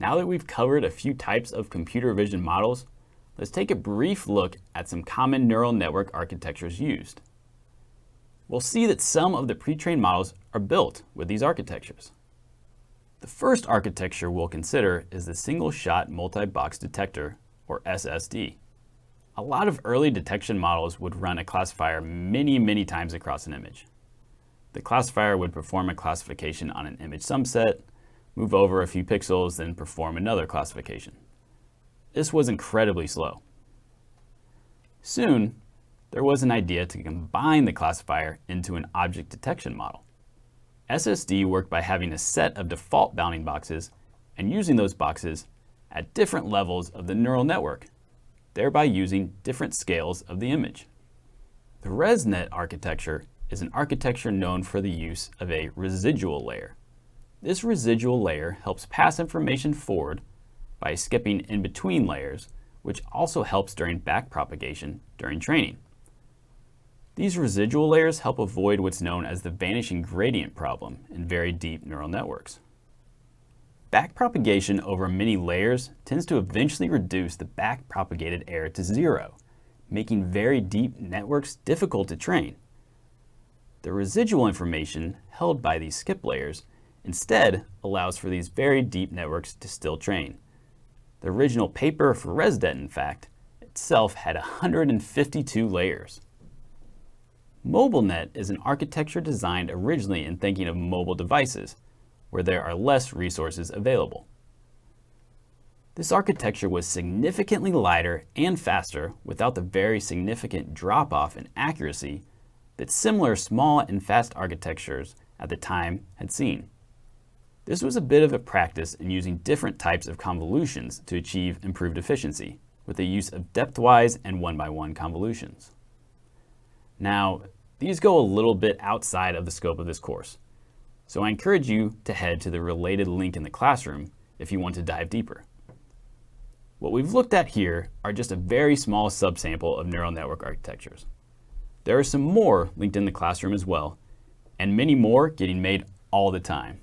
Now that we've covered a few types of computer vision models, let's take a brief look at some common neural network architectures used. We'll see that some of the pre-trained models are built with these architectures. The first architecture we'll consider is the single-shot multi-box detector, or SSD. A lot of early detection models would run a classifier many times across an image. The classifier would perform a classification on an image subset, move over a few pixels, then perform another classification. This was incredibly slow. Soon, there was an idea to combine the classifier into an object detection model. SSD worked by having a set of default bounding boxes and using those boxes at different levels of the neural network, thereby using different scales of the image. The ResNet architecture is an architecture known for the use of a residual layer. This residual layer helps pass information forward by skipping in between layers, which also helps during backpropagation during training. These residual layers help avoid what's known as the vanishing gradient problem in very deep neural networks. Backpropagation over many layers tends to eventually reduce the backpropagated error to zero, making very deep networks difficult to train. The residual information held by these skip layers instead allows for these very deep networks to still train. The original paper for ResNet, in fact, itself had 152 layers. MobileNet is an architecture designed originally in thinking of mobile devices, where there are less resources available. This architecture was significantly lighter and faster without the very significant drop-off in accuracy that similar small and fast architectures at the time had seen. This was a bit of a practice in using different types of convolutions to achieve improved efficiency, with the use of depthwise and one-by-one convolutions. Now, these go a little bit outside of the scope of this course, so I encourage you to head to the related link in the classroom if you want to dive deeper. What we've looked at here are just a very small subsample of neural network architectures. There are some more linked in the classroom as well, and many more getting made all the time.